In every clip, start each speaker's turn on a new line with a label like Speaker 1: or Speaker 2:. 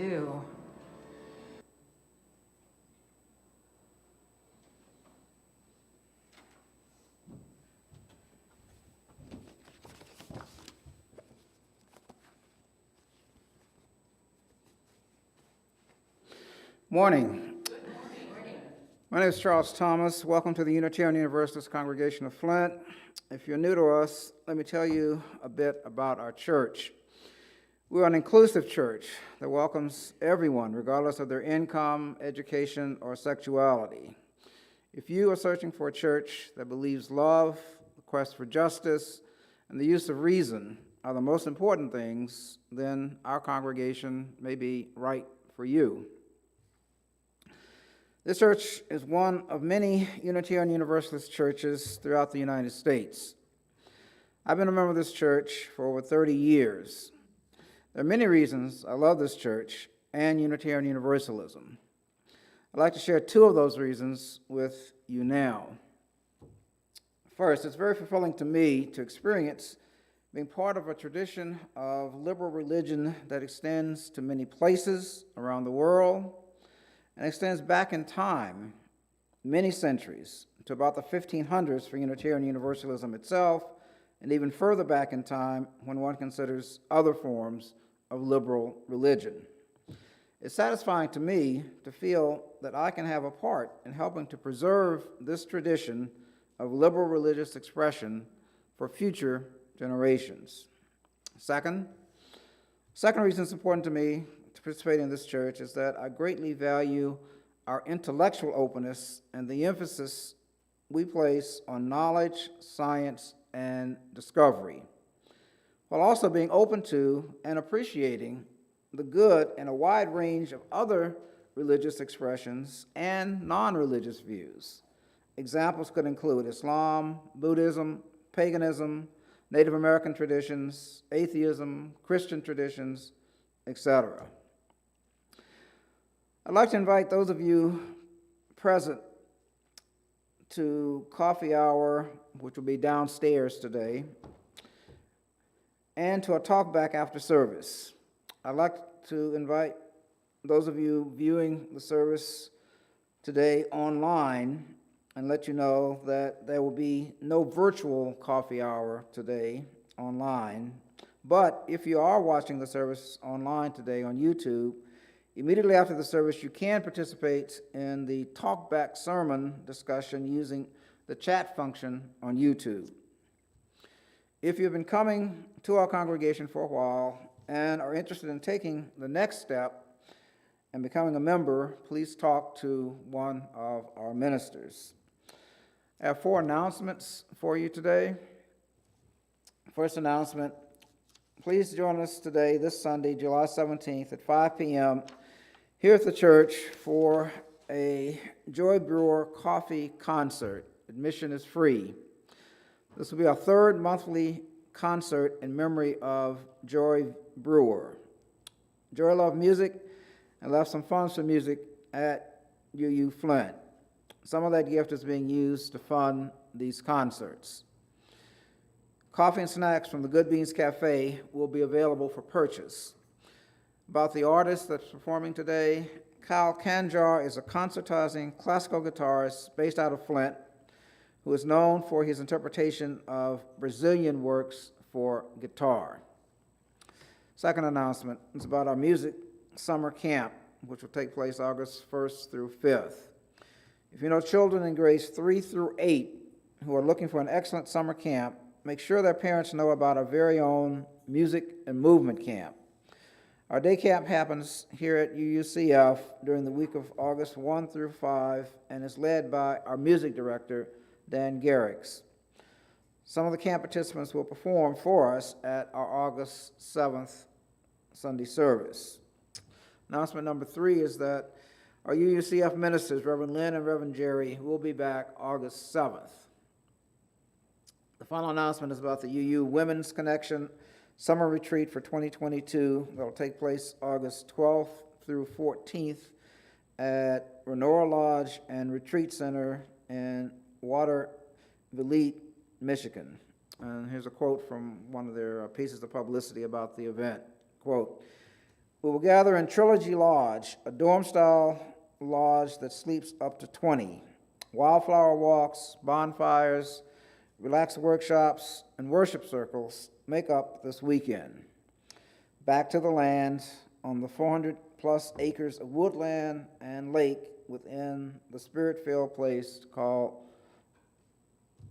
Speaker 1: you?
Speaker 2: Morning. My name is Charles Thomas. Welcome to the Unitarian Universalist congregation of Flint. If you're new to us, let me tell you a bit about our church. We're an inclusive church that welcomes everyone, regardless of their income, education, or sexuality. If you are searching for a church that believes love, the quest for justice, and the use of reason are the most important things, then our congregation may be right for you. This church is one of many Unitarian Universalist churches throughout the United States. I've been a member of this church for over 30 years. There are many reasons I love this church and Unitarian Universalism. I'd like to share two of those reasons with you now. First, it's very fulfilling to me to experience being part of a tradition of liberal religion that extends to many places around the world and extends back in time many centuries to about the 1500s for Unitarian Universalism itself, and even further back in time when one considers other forms of liberal religion. It's satisfying to me to feel that I can have a part in helping to preserve this tradition of liberal religious expression for future generations. Second reason it's important to me to participate in this church is that I greatly value our intellectual openness and the emphasis we place on knowledge, science, and discovery, while also being open to and appreciating the good in a wide range of other religious expressions and non-religious views. Examples could include Islam, Buddhism, paganism, Native American traditions, atheism, Christian traditions, etc. I'd like to invite those of you present to coffee hour, which will be downstairs today, and to a talk back after service. I'd like to invite those of you viewing the service today online and let you know that there will be no virtual coffee hour today online. But if you are watching the service online today on YouTube, immediately after the service, you can participate in the talkback sermon discussion using the chat function on YouTube. If you've been coming to our congregation for a while and are interested in taking the next step and becoming a member, please talk to one of our ministers. I have 4 announcements for you today. First announcement, please join us today, this Sunday, July 17th at 5 p.m. here at the church for a Joy Brewer coffee concert. Admission is free. This will be our 3rd monthly concert in memory of Joy Brewer. Joy loved music and left some funds for music at UU Flint. Some of that gift is being used to fund these concerts. Coffee and snacks from the Good Beans Cafe will be available for purchase. About the artist that's performing today, Kyle Kanjar is a concertizing classical guitarist based out of Flint who is known for his interpretation of Brazilian works for guitar. Second announcement is about our music summer camp, which will take place August 1st through 5th. If you know children in grades 3 through 8 who are looking for an excellent summer camp, make sure their parents know about our very own music and movement camp. Our day camp happens here at UUCF during the week of August 1 through 5 and is led by our music director, Dan Garrix. Some of the camp participants will perform for us at our August 7th Sunday service. Announcement number 3 is that our UUCF ministers, Revlynn and Revjerry, will be back August 7th. The final announcement is about the UU Women's Connection Summer Retreat for 2022 that will take place August 12th through 14th at Renora Lodge and Retreat Center in Watervliet, Michigan. And here's a quote from one of their pieces of publicity about the event. Quote, We will gather in Trilogy Lodge, a dorm-style lodge that sleeps up to 20. Wildflower walks, bonfires, relaxed workshops, and worship circles make up this weekend. Back to the land on the 400-plus acres of woodland and lake within the spirit-filled place called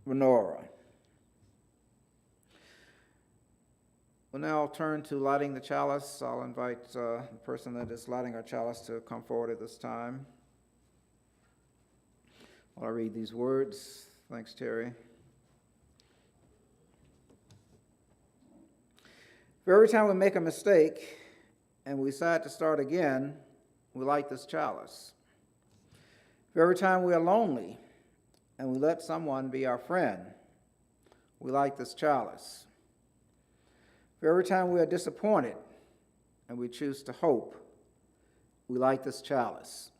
Speaker 2: Renora. We'll now turn to lighting the chalice. I'll invite the person that is lighting our chalice to come forward at this time. I'll read these words. Thanks, Terry. For every time we make a mistake and we decide to start again, we light this chalice. For every time we are lonely and we let someone be our friend, we light this chalice. For every time we are disappointed and we choose to hope, we light this chalice.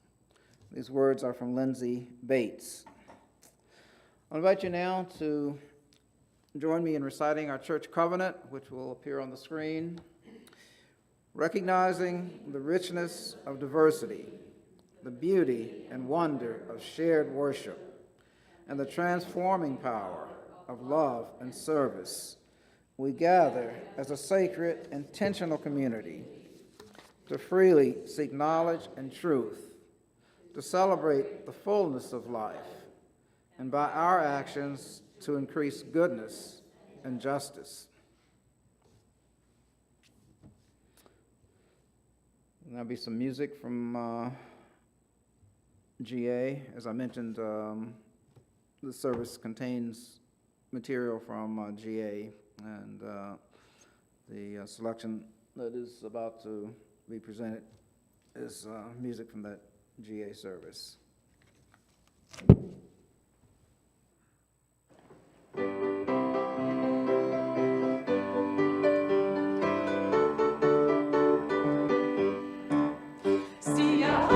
Speaker 2: These words are from Lindsay Bates. I'll invite you now to join me in reciting our church covenant, which will appear on the screen. Recognizing the richness of diversity, the beauty and wonder of shared worship, and the transforming power of love and service, we gather as a sacred, intentional community to freely seek knowledge and truth, to celebrate the fullness of life, and by our actions to increase goodness and justice. There'll be some music from GA. As I mentioned, the service contains material from GA, and the selection that is about to be presented is music from that GA service.
Speaker 1: Sia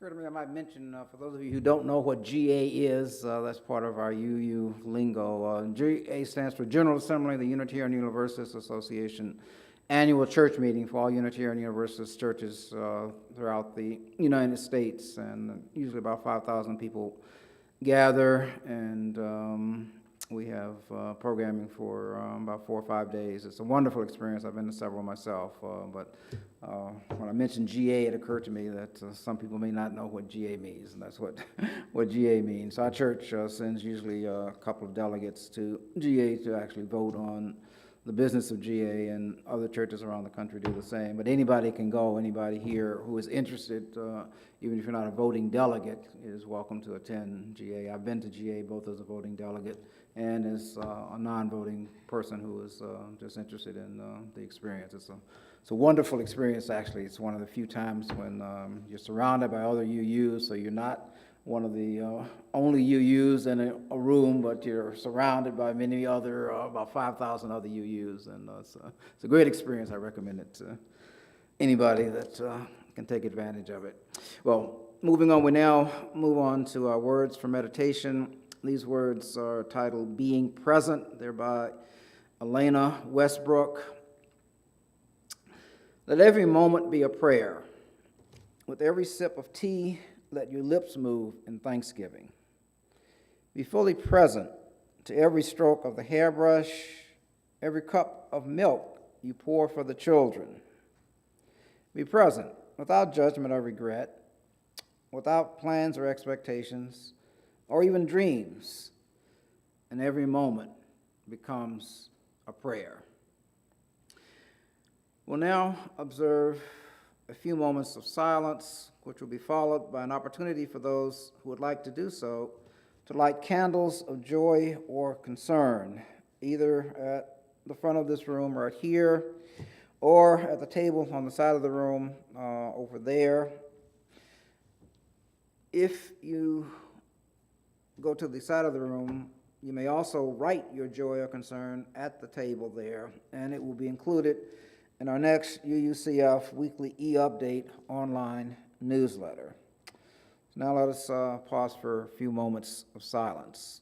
Speaker 2: occurred to me I might mention, for those of you who don't know what GA is, that's part of our UU lingo. GA stands for General Assembly of the Unitarian Universalist Association, annual church meeting for all Unitarian Universalist churches throughout the United States, and usually about 5,000 people gather, and we have programming for about 4 or 5 days. It's a wonderful experience. I've been to several myself, but when I mentioned GA, it occurred to me that some people may not know what GA means, and that's what, what GA means. So our church sends usually a couple of delegates to GA to actually vote on the business of GA, and other churches around the country do the same. But anybody can go, anybody here who is interested, even if you're not a voting delegate, is welcome to attend GA. I've been to GA both as a voting delegate and as a non-voting person who is just interested in the experience. It's a wonderful experience, actually. It's one of the few times when you're surrounded by other UUs, so you're not one of the only UUs in a room, but you're surrounded by many other, about 5,000 other UUs, and it's a great experience. I recommend it to anybody that can take advantage of it. Well, moving on, we now move on to our words for meditation. These words are titled Being Present. They're by Elena Westbrook. Let every moment be a prayer. With every sip of tea, let your lips move in thanksgiving. Be fully present to every stroke of the hairbrush, every cup of milk you pour for the children. Be present without judgment or regret, without plans or expectations, or even dreams, and every moment becomes a prayer. We'll now observe a few moments of silence, which will be followed by an opportunity for those who would like to do so to light candles of joy or concern, either at the front of this room right here, or at the table on the side of the room over there. If you go to the side of the room, you may also write your joy or concern at the table there, and it will be included in our next UUCF weekly e-update online newsletter. So now let us pause for a few moments of silence.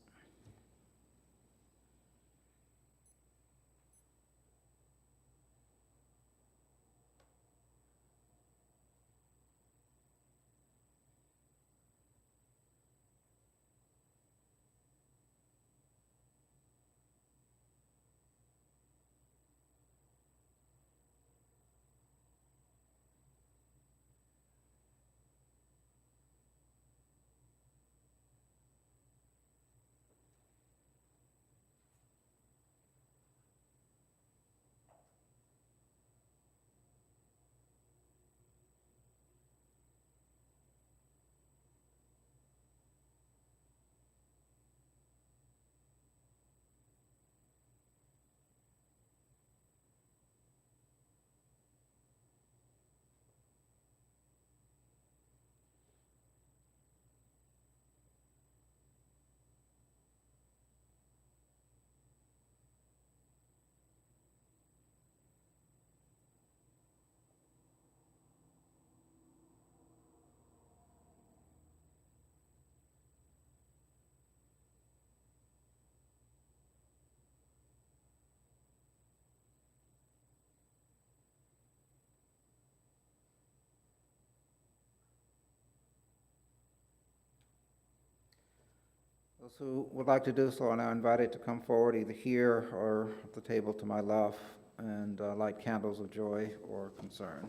Speaker 2: Those who would like to do so are now invited to come forward, either here or at the table to my left, and light candles of joy or concern.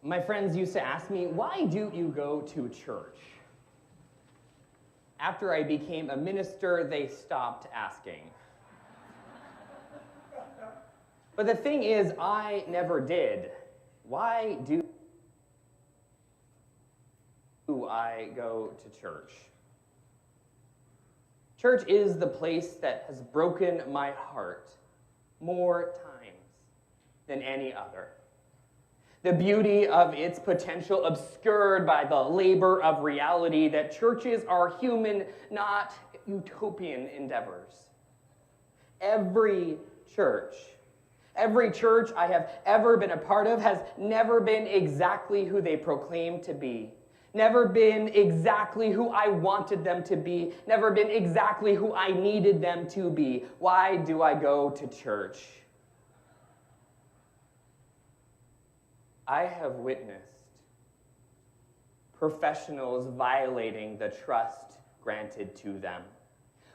Speaker 1: My friends used to ask me, why do you go to church? After I became a minister, they stopped asking. But the thing is, I never did. Why do I go to church? Church is the place that has broken my heart more times than any other. The beauty of its potential obscured by the labor of reality that churches are human, not utopian endeavors. Every church I have ever been a part of has never been exactly who they proclaim to be. Never been exactly who I wanted them to be. Never been exactly who I needed them to be. Why do I go to church? I have witnessed professionals violating the trust granted to them,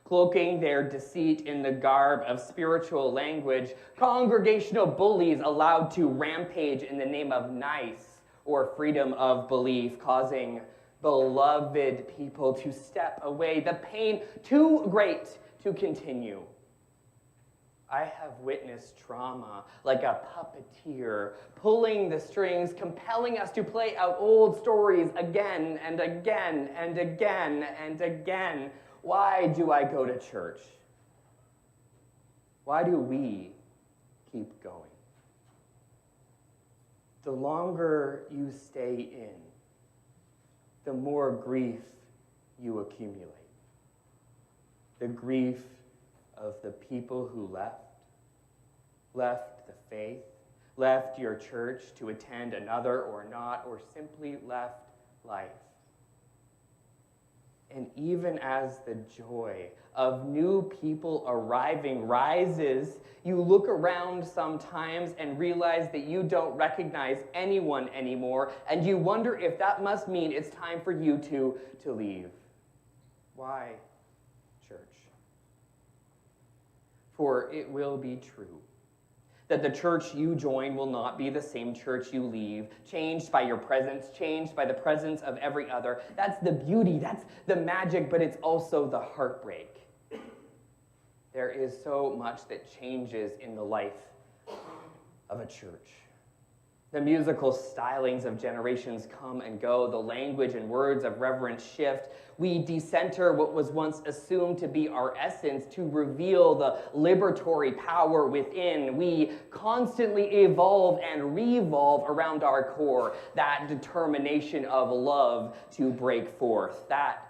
Speaker 1: cloaking their deceit in the garb of spiritual language, congregational bullies allowed to rampage in the name of nice or freedom of belief, causing beloved people to step away, the pain too great to continue. I have witnessed trauma like a puppeteer, pulling the strings, compelling us to play out old stories again and again and again and again. Why do I go to church? Why do we keep going? The longer you stay in, the more grief you accumulate. The grief of the people who left the faith, left your church to attend another or not, or simply left life. And even as the joy of new people arriving rises, you look around sometimes and realize that you don't recognize anyone anymore, and you wonder if that must mean it's time for you to leave. Why, church? For it will be true that the church you join will not be the same church you leave, changed by your presence, changed by the presence of every other. That's the beauty, that's the magic, but it's also the heartbreak. There is so much that changes in the life of a church. The musical stylings of generations come and go. The language and words of reverence shift. We decenter what was once assumed to be our essence to reveal the liberatory power within. We constantly evolve and revolve around our core, that determination of love to break forth. That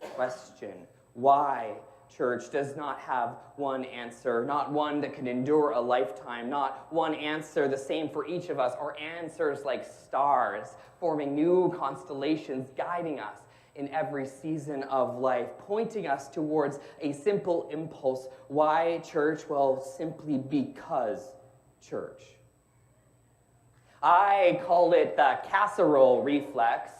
Speaker 1: question, why church, does not have one answer, not one that can endure a lifetime, not one answer the same for each of us, or answers like stars forming new constellations, guiding us in every season of life, pointing us towards a simple impulse. Why church? Well, simply because church. I call it the casserole reflex.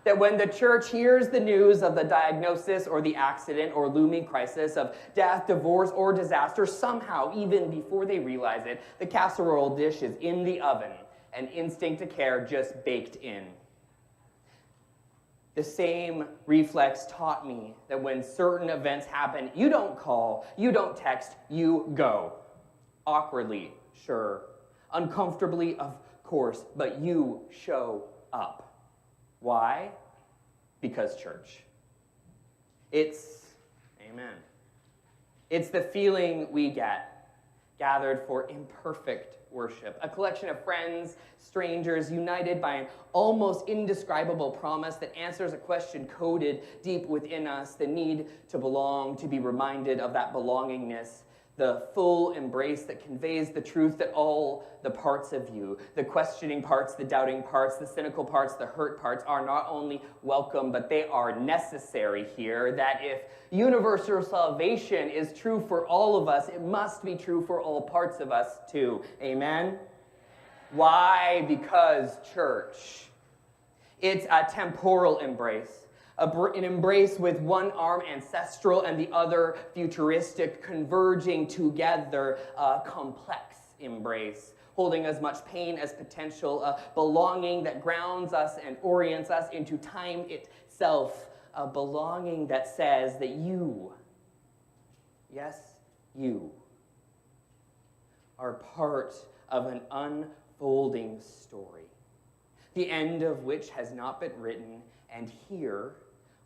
Speaker 1: That when the church hears the news of the diagnosis or the accident or looming crisis of death, divorce, or disaster, somehow, even before they realize it, the casserole dish is in the oven, an instinct to care just baked in. The same reflex taught me that when certain events happen, you don't call, you don't text, you go. Awkwardly, sure. Uncomfortably, of course, but you show up. Why? Because church. Amen. It's the feeling we get, gathered for imperfect worship. A collection of friends, strangers, united by an almost indescribable promise that answers a question coded deep within us, the need to belong, to be reminded of that belongingness, the full embrace that conveys the truth that all the parts of you, the questioning parts, the doubting parts, the cynical parts, the hurt parts, are not only welcome, but they are necessary here, that if universal salvation is true for all of us, it must be true for all parts of us too. Amen? Why? Because church. It's a temporal embrace. An embrace with one arm ancestral and the other futuristic, converging together, a complex embrace, holding as much pain as potential, a belonging that grounds us and orients us into time itself, a belonging that says that you, yes, you, are part of an unfolding story, the end of which has not been written, and here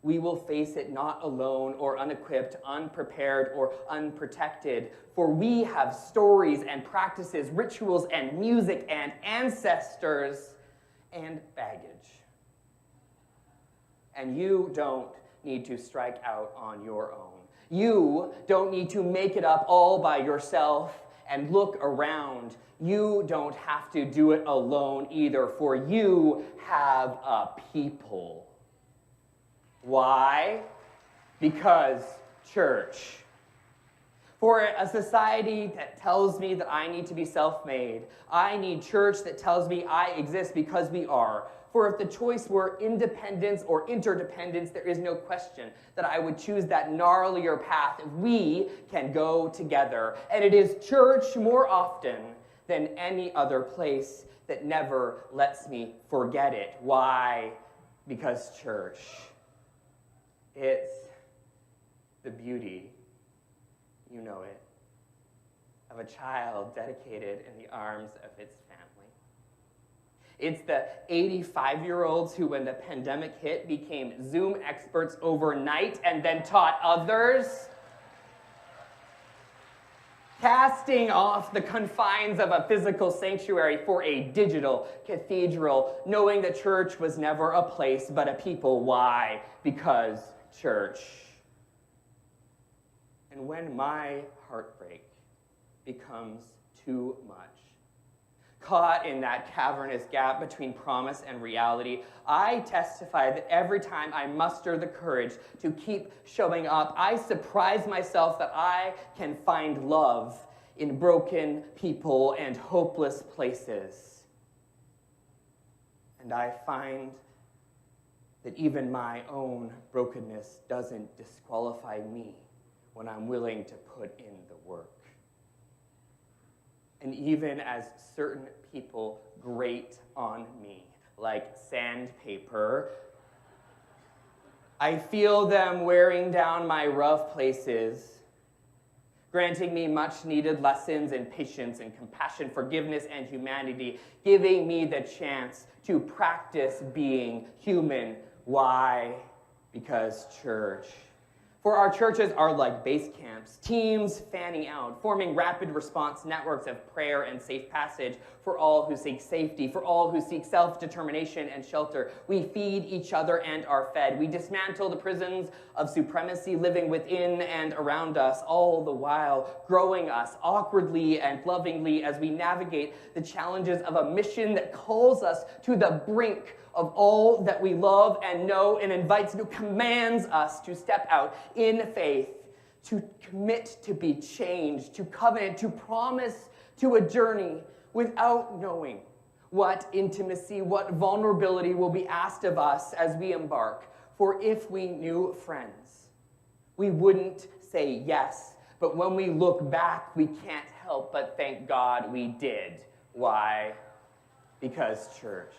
Speaker 1: we will face it not alone or unequipped, unprepared or unprotected, for we have stories and practices, rituals and music and ancestors and baggage. And you don't need to strike out on your own. You don't need to make it up all by yourself and look around. You don't have to do it alone either, for you have a people. Why? Because church. For a society that tells me that I need to be self-made, I need church that tells me I exist because we are. For if the choice were independence or interdependence, there is no question that I would choose that gnarlier path if we can go together. And it is church more often than any other place that never lets me forget it. Why? Because church. It's the beauty, you know it, of a child dedicated in the arms of its family. It's the 85-year-olds who, when the pandemic hit, became Zoom experts overnight and then taught others, casting off the confines of a physical sanctuary for a digital cathedral, knowing that church was never a place but a people. Why? Because church. And when my heartbreak becomes too much, caught in that cavernous gap between promise and reality, I testify that every time I muster the courage to keep showing up, I surprise myself that I can find love in broken people and hopeless places. And I find that even my own brokenness doesn't disqualify me when I'm willing to put in the work. And even as certain people grate on me, like sandpaper, I feel them wearing down my rough places, granting me much-needed lessons in patience and compassion, forgiveness and humanity, giving me the chance to practice being human. Why? Because church. For our churches are like base camps, teams fanning out, forming rapid response networks of prayer and safe passage for all who seek safety, for all who seek self-determination and shelter. We feed each other and are fed. We dismantle the prisons of supremacy living within and around us, all the while growing us awkwardly and lovingly as we navigate the challenges of a mission that calls us to the brink of all that we love and know, and invites, commands us to step out in faith, to commit to be changed, to covenant, to promise to a journey without knowing what intimacy, what vulnerability will be asked of us as we embark. For if we knew friends, we wouldn't say yes, but when we look back, we can't help but thank God we did. Why? Because church.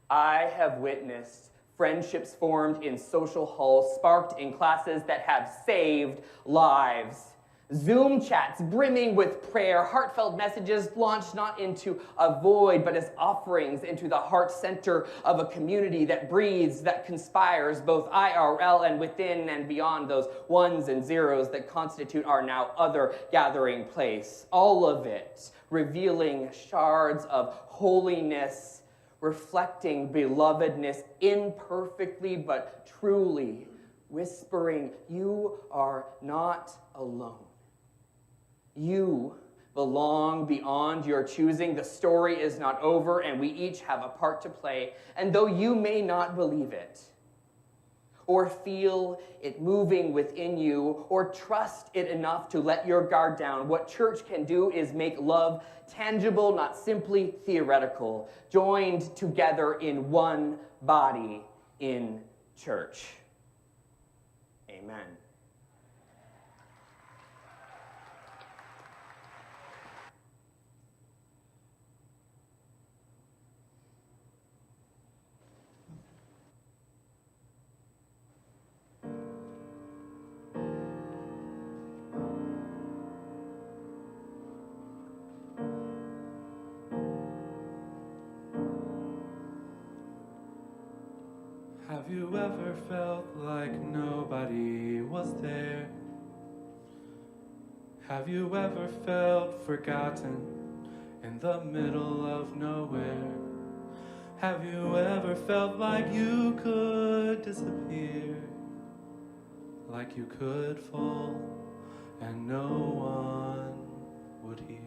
Speaker 1: I have witnessed friendships formed in social halls, sparked in classes that have saved lives. Zoom chats brimming with prayer, heartfelt messages launched not into a void, but as offerings into the heart center of a community that breathes, that conspires, both IRL and within and beyond those ones and zeros that constitute our now other gathering place. All of it revealing shards of holiness, reflecting belovedness imperfectly but truly, whispering, you are not alone. You belong beyond your choosing. The story is not over, and we each have a part to play. And though you may not believe it, or feel it moving within you, or trust it enough to let your guard down, what church can do is make love tangible, not simply theoretical, joined together in one body in church. Amen.
Speaker 3: Have you ever felt like nobody was there? Have you ever felt forgotten in the middle of nowhere? Have you ever felt like you could disappear? Like you could fall and no one would hear?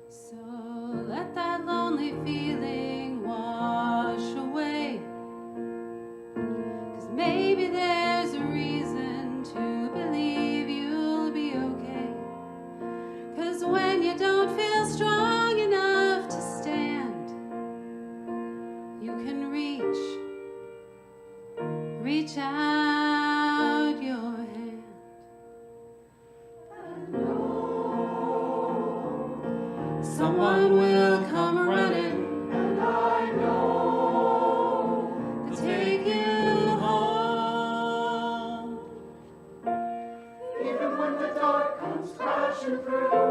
Speaker 4: So let that lonely feeling wash away, 'cause maybe there's a reason to believe you'll be okay. 'Cause when you don't feel strong enough to stand, you can reach out your hand. Someone will come running, and I know to take you home.
Speaker 5: Even when the dark comes crashing through,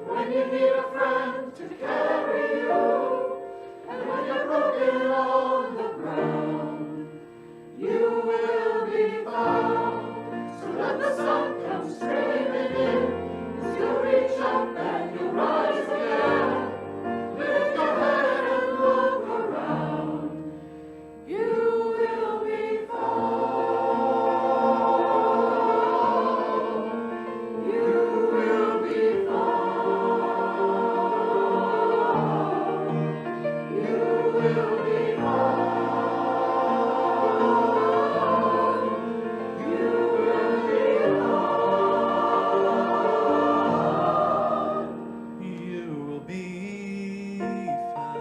Speaker 5: when you need a friend to carry you, and when you're broken on the ground, you will be found. So let the sun come streaming in, as you reach up and you rise again. Lift your head and look around, you will be found. You will be found. You will be found. You will be found.
Speaker 3: You will be found.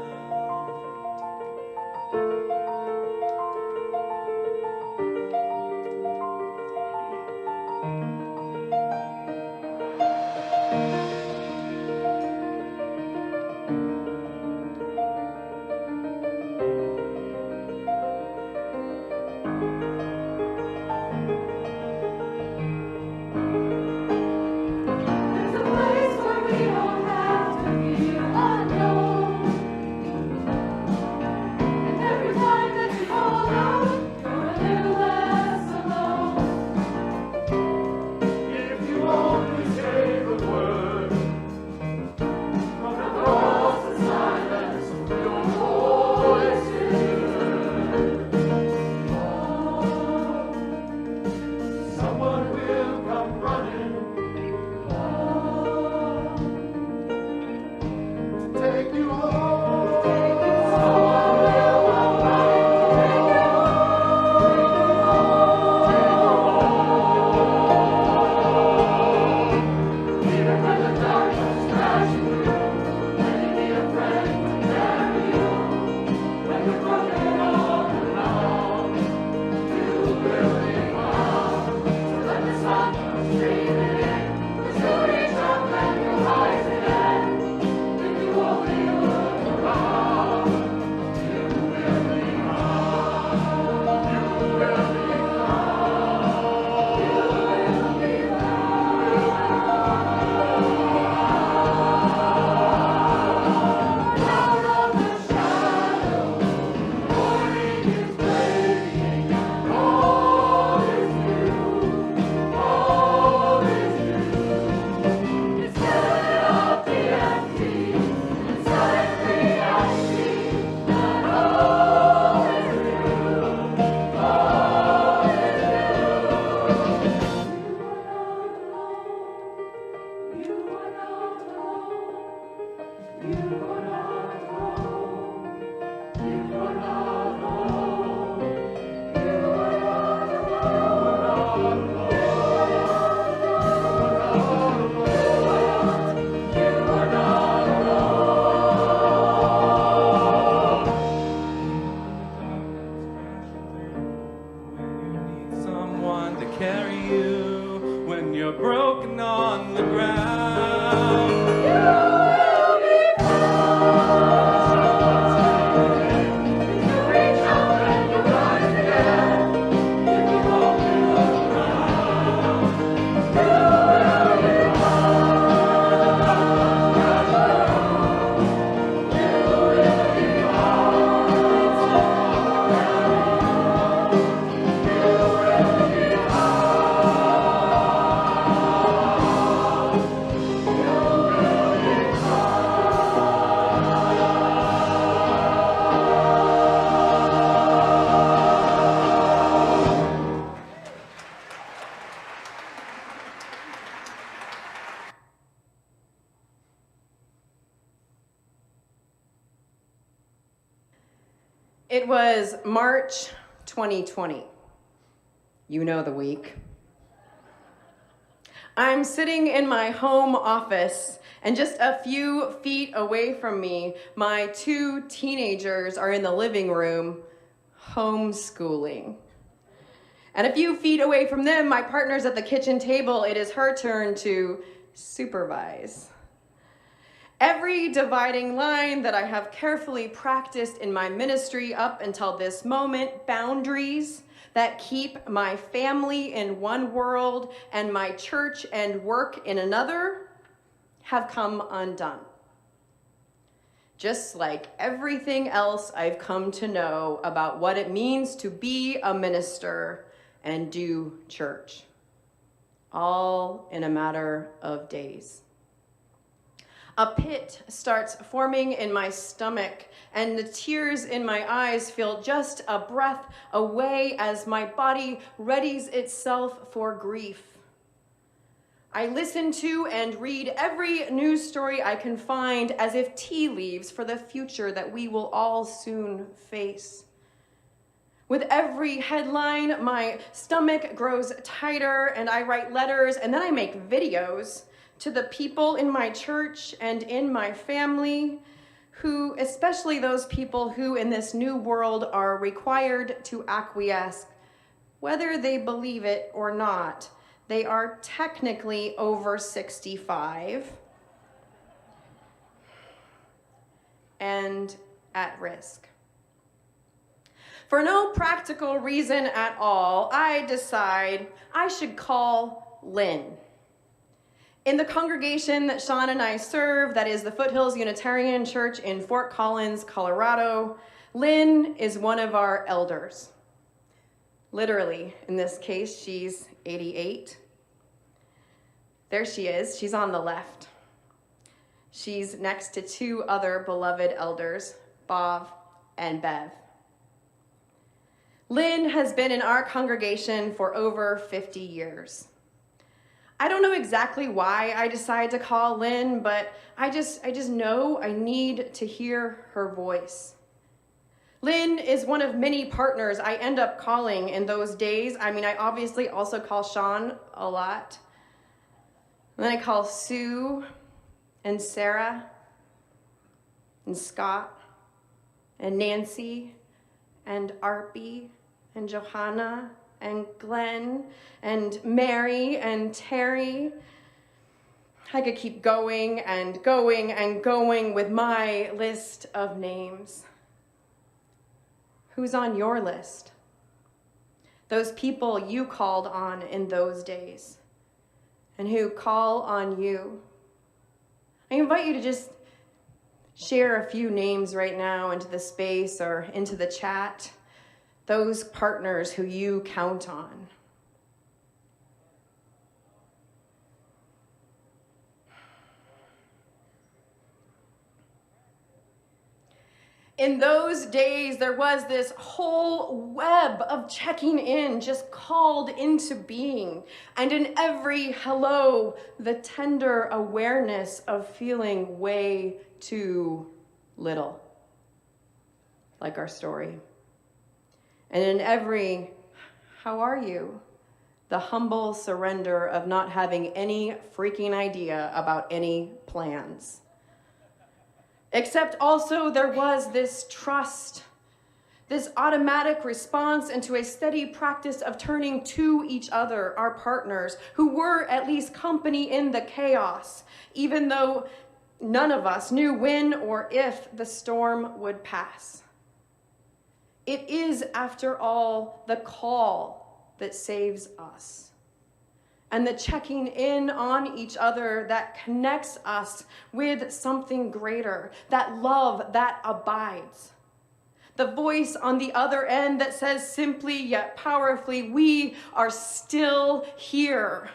Speaker 5: There's a place where we don't have to feel unknown. And every time that you fall out, you're a little less alone. If you only say the word, from across the silence, your voice is heard. Someone will come running to take you home. Someone will come running to take you home. Even when the dark comes crashing through, when you need a friend to carry you, when you're broken all alone, you will be found. So let the sun come streaming in, as you reach up and you rise again. If you only look around, you will be found. You will be found. You will be found. Out of the shadow, morning is breaking. All is new. All is new. It's filling up the empty, and suddenly I see that all is new. All is new. You are not alone. You are not alone. You are not alone. You are not alone. You are not alone. You are not alone.
Speaker 3: When you need someone to carry you, when you're broken on the ground.
Speaker 5: You will be found. If you reach up and you rise again, if you only look around, you will be found.
Speaker 6: It was March 2020. You know the week. I'm sitting in my home office, and just a few feet away from me, my 2 teenagers are in the living room homeschooling. And a few feet away from them, my partner's at the kitchen table. It is her turn to supervise. Every dividing line that I have carefully practiced in my ministry up until this moment, boundaries that keep my family in one world and my church and work in another, have come undone. Just like everything else I've come to know about what it means to be a minister and do church, all in a matter of days. A pit starts forming in my stomach, and the tears in my eyes feel just a breath away as my body readies itself for grief. I listen to and read every news story I can find as if tea leaves for the future that we will all soon face. With every headline, my stomach grows tighter, and I write letters, and then I make videos to the people in my church and in my family who, especially those people who in this new world are required to acquiesce, whether they believe it or not. They are technically over 65 and at risk. For no practical reason at all, I decide I should call Lynn. In the congregation that Sean and I serve, that is the Foothills Unitarian Church in Fort Collins, Colorado, Lynn is one of our elders. Literally, in this case, she's 88. There she is. She's on the left. She's next to 2 other beloved elders, Bob and Bev. Lynn has been in our congregation for over 50 years. I don't know exactly why I decided to call Lynn, but I just know I need to hear her voice. Lynn is one of many partners I end up calling in those days. I mean, I obviously also call Sean a lot. And then I call Sue and Sarah and Scott and Nancy and Arpie and Johanna and Glenn and Mary and Terry. I could keep going and going and going with my list of names. Who's on your list? Those people you called on in those days and who call on you. I invite you to just share a few names right now into the space or into the chat. Those partners who you count on. In those days, there was this whole web of checking in just called into being. And in every hello, the tender awareness of feeling way too little, like our story. And in every, how are you? The humble surrender of not having any freaking idea about any plans. Except also there was this trust, this automatic response into a steady practice of turning to each other, our partners, who were at least company in the chaos, even though none of us knew when or if the storm would pass. It is, after all, the call that saves us, and the checking in on each other that connects us with something greater, that love that abides. The voice on the other end that says simply yet powerfully, we are still here.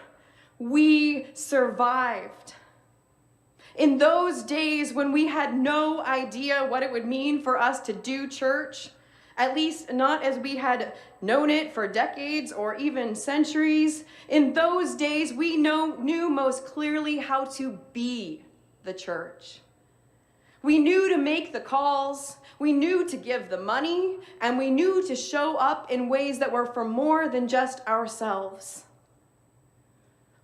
Speaker 6: We survived. In those days when we had no idea what it would mean for us to do church, at least not as we had known it for decades or even centuries, in those days we knew most clearly how to be the church. We knew to make the calls, we knew to give the money, and we knew to show up in ways that were for more than just ourselves.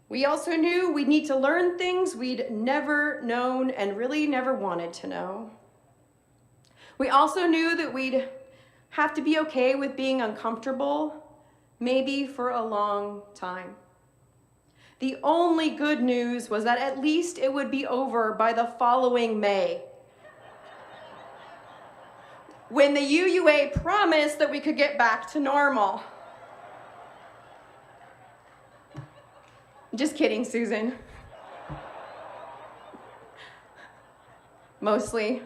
Speaker 6: We also knew we'd need to learn things we'd never known and really never wanted to know. We also knew that we'd have to be okay with being uncomfortable, maybe for a long time. The only good news was that at least it would be over by the following May, when the UUA promised that we could get back to normal. Just kidding, Susan. Mostly.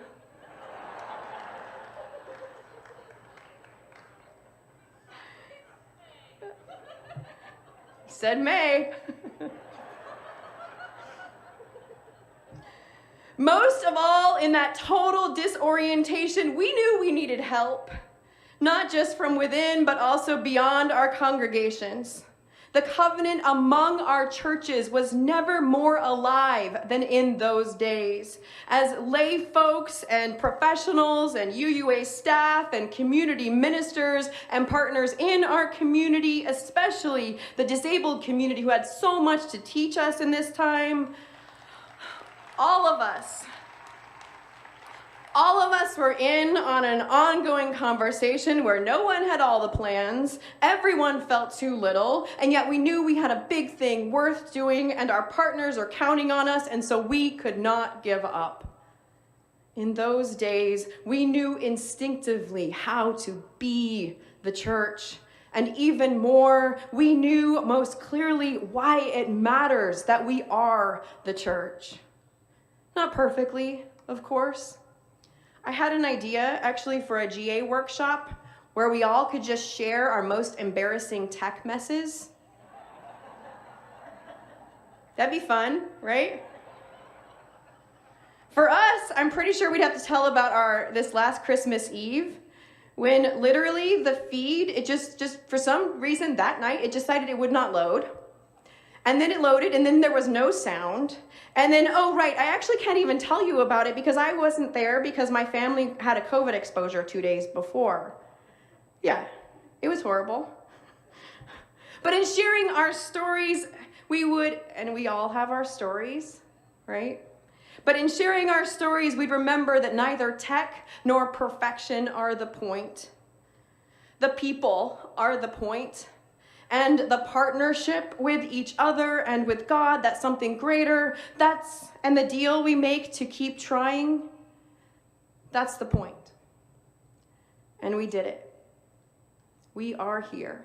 Speaker 6: Said May. Most of all, in that total disorientation, we knew we needed help, not just from within, but also beyond our congregations. The covenant among our churches was never more alive than in those days, as lay folks and professionals and UUA staff and community ministers and partners in our community, especially the disabled community who had so much to teach us in this time. All of us were in on an ongoing conversation where no one had all the plans, everyone felt too little, and yet we knew we had a big thing worth doing and our partners are counting on us, and so we could not give up. In those days, we knew instinctively how to be the church. And even more, we knew most clearly why it matters that we are the church. Not perfectly, of course. I had an idea, actually, for a GA workshop where we all could just share our most embarrassing tech messes. That'd be fun, right? For us, I'm pretty sure we'd have to tell about this last Christmas Eve, when literally the feed, it just for some reason that night, it decided it would not load. And then it loaded, and then there was no sound. And then, oh right, I actually can't even tell you about it because I wasn't there because my family had a COVID exposure 2 days before. Yeah, it was horrible. But in sharing our stories, we all have our stories, right? But in sharing our stories, we'd remember that neither tech nor perfection are the point. The people are the point. And the partnership with each other and with God, that's something greater. And the deal we make to keep trying, that's the point. And we did it. We are here.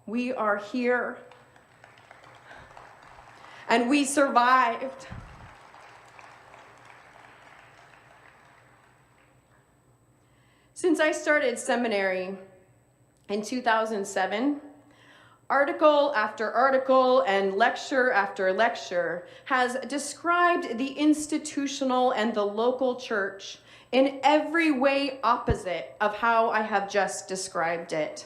Speaker 6: We are here. And we survived. Since I started seminary in 2007, article after article and lecture after lecture has described the institutional and the local church in every way opposite of how I have just described it.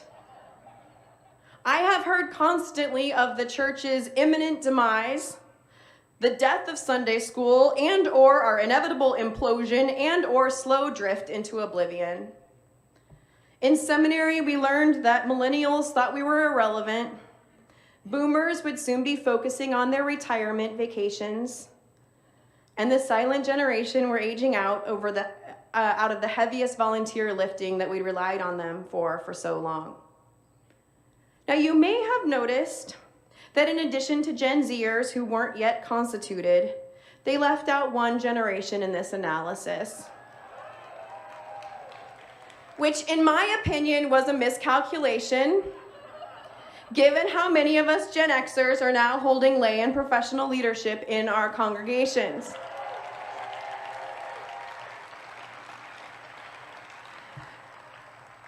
Speaker 6: I have heard constantly of the church's imminent demise, the death of Sunday school, and or our inevitable implosion and or slow drift into oblivion. In seminary, we learned that millennials thought we were irrelevant. Boomers would soon be focusing on their retirement vacations. And the silent generation were aging out out of the heaviest volunteer lifting that we'd relied on them for so long. Now, you may have noticed that in addition to Gen Zers who weren't yet constituted, they left out one generation in this analysis, which in my opinion was a miscalculation, given how many of us Gen Xers are now holding lay and professional leadership in our congregations.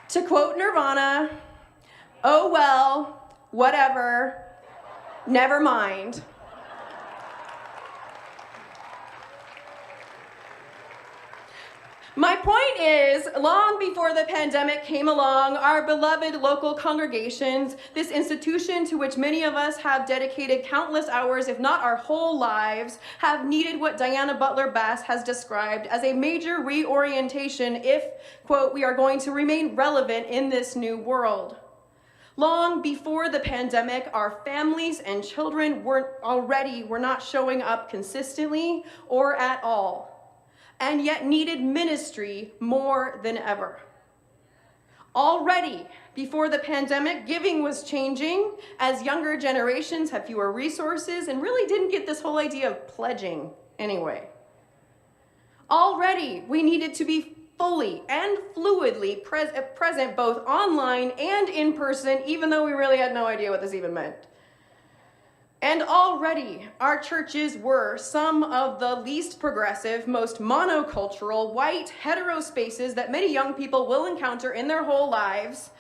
Speaker 6: To quote Nirvana, "Oh well, whatever, never mind." My point is, long before the pandemic came along, our beloved local congregations, this institution to which many of us have dedicated countless hours, if not our whole lives, have needed what Diana Butler Bass has described as a major reorientation if, quote, we are going to remain relevant in this new world. Long before the pandemic, our families and children were not showing up consistently or at all, and yet needed ministry more than ever. Already, before the pandemic, giving was changing as younger generations had fewer resources and really didn't get this whole idea of pledging anyway. Already, we needed to be fully and fluidly present both online and in person, even though we really had no idea what this even meant. And already, our churches were some of the least progressive, most monocultural, white, hetero spaces that many young people will encounter in their whole lives,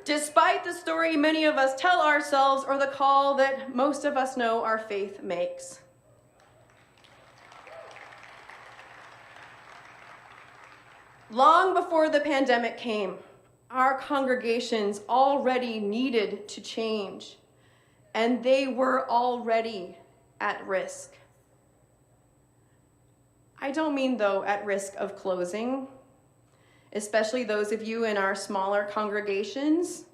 Speaker 6: despite the story many of us tell ourselves or the call that most of us know our faith makes. Long before the pandemic came, our congregations already needed to change, and they were already at risk. I don't mean, though, at risk of closing, especially those of you in our smaller congregations.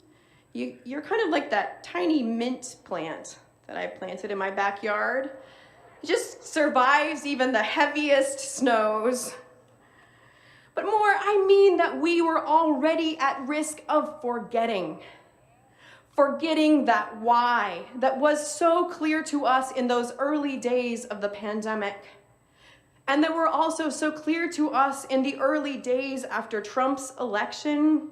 Speaker 6: You're kind of like that tiny mint plant that I planted in my backyard. It just survives even the heaviest snows. But more, I mean that we were already at risk of forgetting that why that was so clear to us in those early days of the pandemic, and that were also so clear to us in the early days after Trump's election,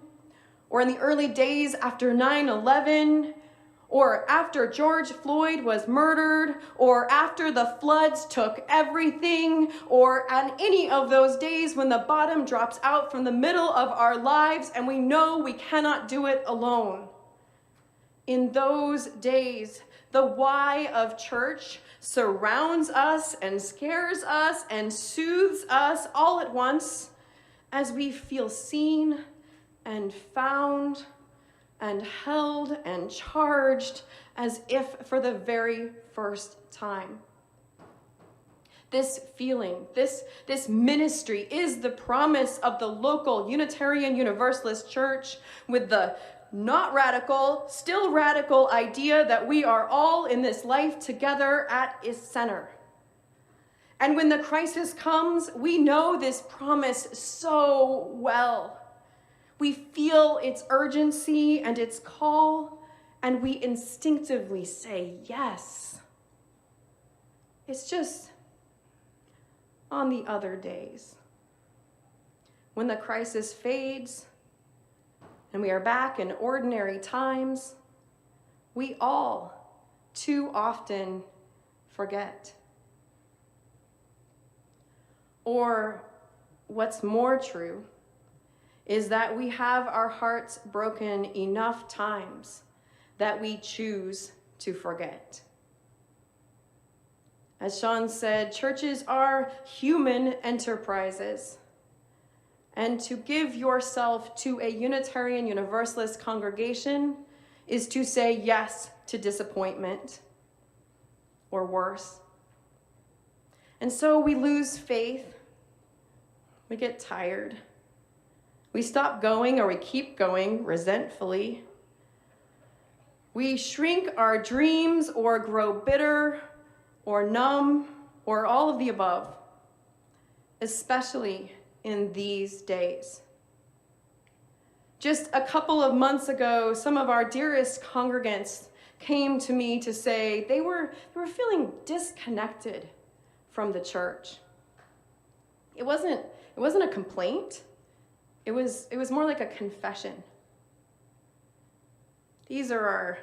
Speaker 6: or in the early days after 9/11, or after George Floyd was murdered, or after the floods took everything, or on any of those days when the bottom drops out from the middle of our lives and we know we cannot do it alone. In those days, the why of church surrounds us and scares us and soothes us all at once as we feel seen and found and held and charged as if for the very first time. This feeling, this ministry is the promise of the local Unitarian Universalist church with the not radical, still radical idea that we are all in this life together at its center. And when the crisis comes, we know this promise so well. We feel its urgency and its call, and we instinctively say yes. It's just on the other days, when the crisis fades and we are back in ordinary times, we all too often forget. Or what's more true is that we have our hearts broken enough times that we choose to forget. As Sean said, churches are human enterprises. And to give yourself to a Unitarian Universalist congregation is to say yes to disappointment, or worse. And so we lose faith, we get tired, we stop going or we keep going resentfully. We shrink our dreams or grow bitter or numb or all of the above, especially in these days. Just a couple of months ago, some of our dearest congregants came to me to say they were feeling disconnected from the church. It wasn't a complaint. It was more like a confession. These are our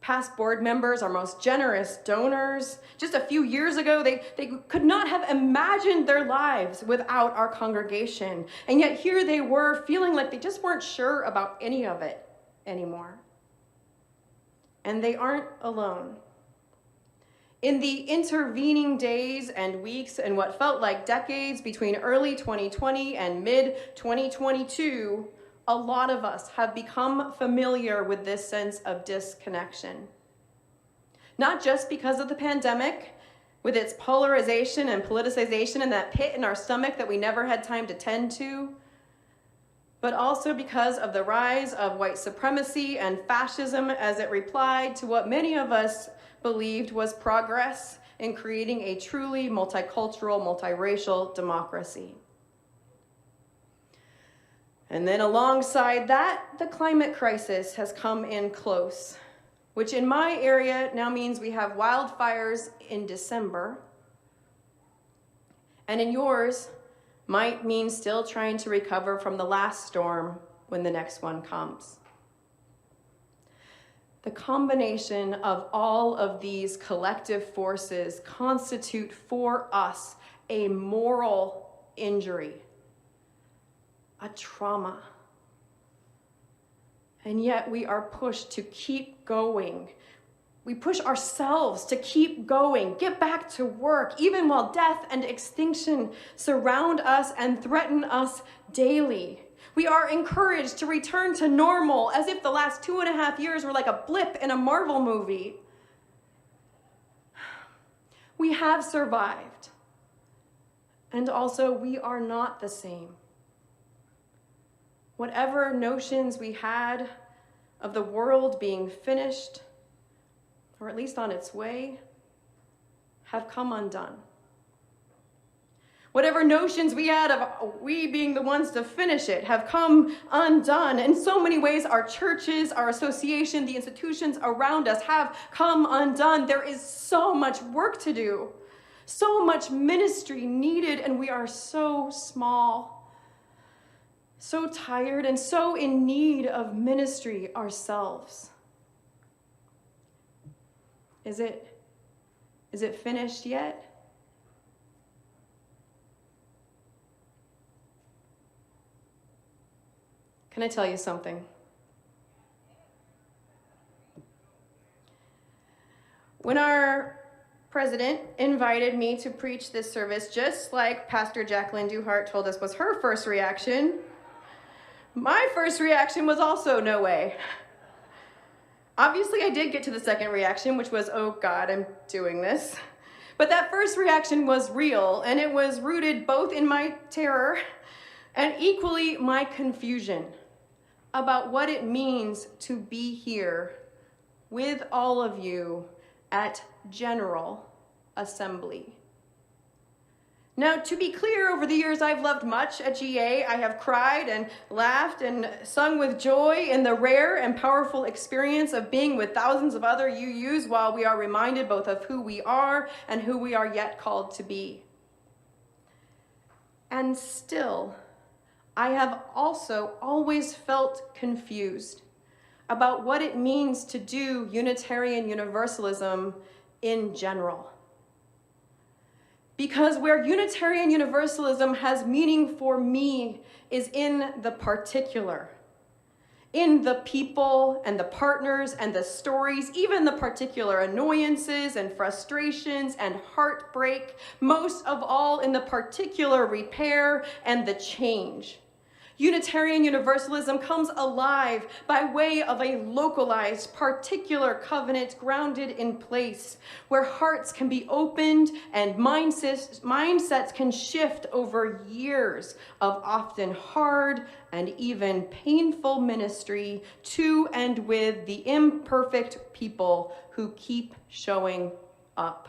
Speaker 6: past board members, our most generous donors. Just a few years ago, they could not have imagined their lives without our congregation. And yet here they were feeling like they just weren't sure about any of it anymore. And they aren't alone. In the intervening days and weeks and what felt like decades between early 2020 and mid-2022, a lot of us have become familiar with this sense of disconnection. Not just because of the pandemic, with its polarization and politicization and that pit in our stomach that we never had time to tend to, but also because of the rise of white supremacy and fascism as it replied to what many of us believed was progress in creating a truly multicultural, multiracial democracy. And then alongside that, the climate crisis has come in close, which in my area now means we have wildfires in December, and in yours might mean still trying to recover from the last storm when the next one comes. The combination of all of these collective forces constitute for us a moral injury, a trauma. And yet we are pushed to keep going. We push ourselves to keep going, get back to work, even while death and extinction surround us and threaten us daily. We are encouraged to return to normal as if the last 2.5 years were like a blip in a Marvel movie. We have survived. And also, we are not the same. Whatever notions we had of the world being finished, or at least on its way, have come undone. Whatever notions we had of we being the ones to finish it have come undone. In so many ways, our churches, our association, the institutions around us have come undone. There is so much work to do, so much ministry needed, and we are so small, so tired, and so in need of ministry ourselves. Is it finished yet? Can I tell you something? When our president invited me to preach this service, just like Pastor Jacqueline Duhart told us was her first reaction, my first reaction was also no way. Obviously, I did get to the second reaction, which was, oh God, I'm doing this. But that first reaction was real, and it was rooted both in my terror and equally my confusion about what it means to be here with all of you at General Assembly. Now, to be clear, over the years I've loved much at GA. I have cried and laughed and sung with joy in the rare and powerful experience of being with thousands of other UUs while we are reminded both of who we are and who we are yet called to be. And still, I have also always felt confused about what it means to do Unitarian Universalism in general. Because where Unitarian Universalism has meaning for me is in the particular, in the people and the partners and the stories, even the particular annoyances and frustrations and heartbreak, most of all in the particular repair and the change. Unitarian Universalism comes alive by way of a localized, particular covenant grounded in place, where hearts can be opened and mindsets can shift over years of often hard and even painful ministry to and with the imperfect people who keep showing up.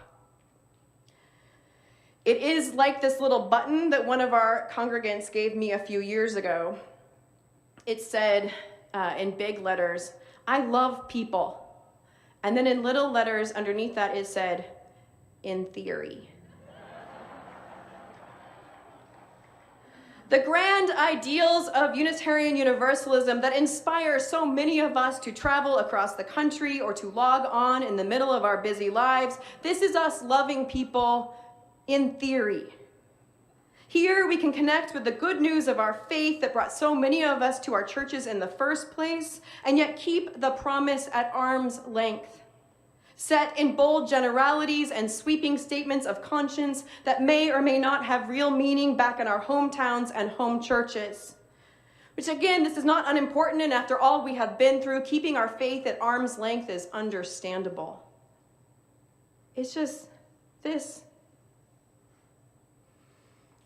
Speaker 6: It is like this little button that one of our congregants gave me a few years ago. It said in big letters, "I love people." And then in little letters underneath that it said, "In theory." The grand ideals of Unitarian Universalism that inspire so many of us to travel across the country or to log on in the middle of our busy lives, this is us loving people in theory. Here we can connect with the good news of our faith that brought so many of us to our churches in the first place, and yet keep the promise at arm's length. set in bold generalities and sweeping statements of conscience that may or may not have real meaning back in our hometowns and home churches. Which again, this is not unimportant, and after all we have been through, keeping our faith at arm's length is understandable. It's just this.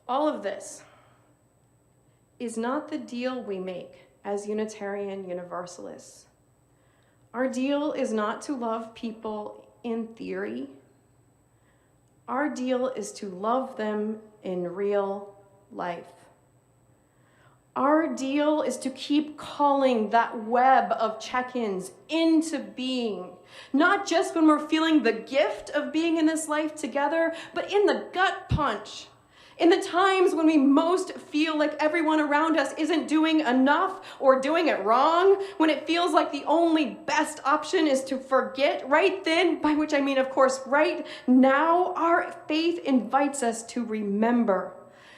Speaker 6: All of this is not the deal we make as Unitarian Universalists. Our deal is not to love people in theory. Our deal is to love them in real life. Our deal is to keep calling that web of check-ins into being, not just when we're feeling the gift of being in this life together, but in the gut punch. In the times when we most feel like everyone around us isn't doing enough or doing it wrong, when it feels like the only best option is to forget, right then, by which I mean, of course, right now, our faith invites us to remember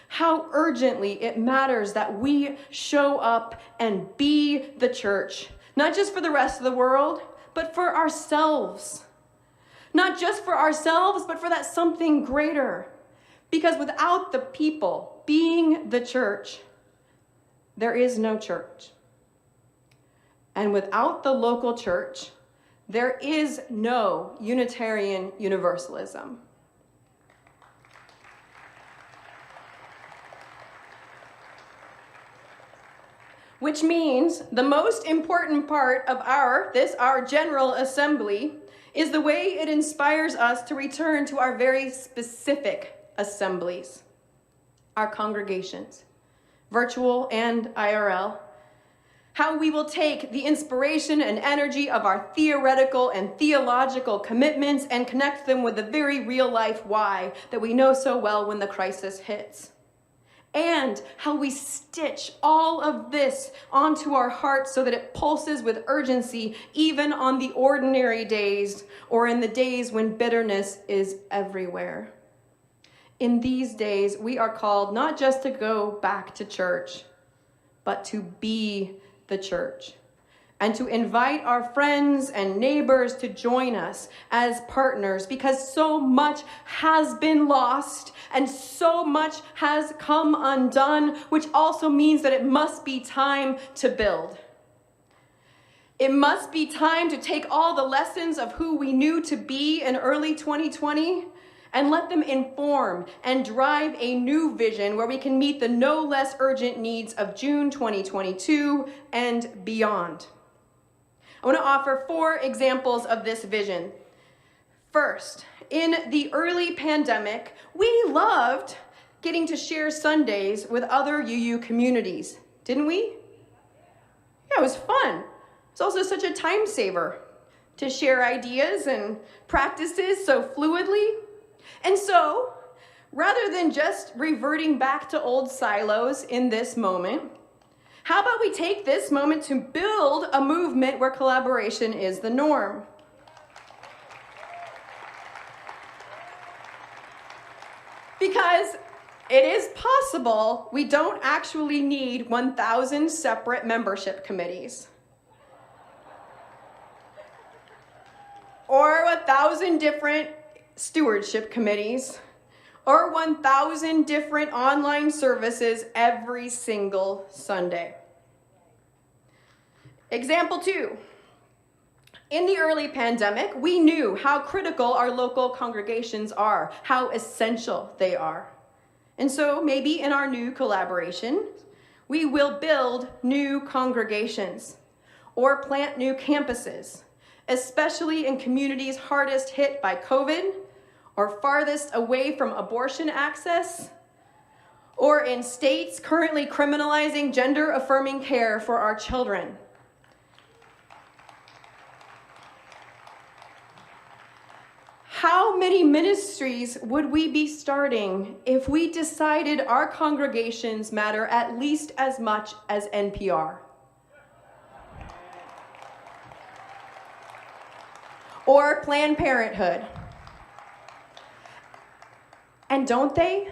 Speaker 6: how urgently it matters that we show up and be the church, not just for the rest of the world, but for ourselves. Not just for ourselves, but for that something greater. Because without the people being the church, there is no church. And without the local church, there is no Unitarian Universalism. Which means the most important part of our General Assembly is the way it inspires us to return to our very specific assemblies, our congregations, virtual and IRL, how we will take the inspiration and energy of our theoretical and theological commitments and connect them with the very real life why that we know so well when the crisis hits. And how we stitch all of this onto our hearts so that it pulses with urgency even on the ordinary days or in the days when bitterness is everywhere. In these days, we are called not just to go back to church, but to be the church, and to invite our friends and neighbors to join us as partners, because so much has been lost and so much has come undone, which also means that it must be time to build. It must be time to take all the lessons of who we knew to be in early 2020 and let them inform and drive a new vision where we can meet the no less urgent needs of June 2022 and beyond. I want to offer 4 examples of this vision. First, in the early pandemic, we loved getting to share Sundays with other UU communities, didn't we? Yeah, it was fun. It's also such a time saver to share ideas and practices so fluidly. And so, rather than just reverting back to old silos in this moment, how about we take this moment to build a movement where collaboration is the norm? Because it is possible we don't actually need 1,000 separate membership committees. Or 1,000 different stewardship committees, or 1,000 different online services every single Sunday. Example 2. In the early pandemic, we knew how critical our local congregations are, how essential they are. And so maybe in our new collaboration, we will build new congregations or plant new campuses, especially in communities hardest hit by COVID, or farthest away from abortion access, or in states currently criminalizing gender-affirming care for our children. How many ministries would we be starting if we decided our congregations matter at least as much as NPR? Or Planned Parenthood? And don't they?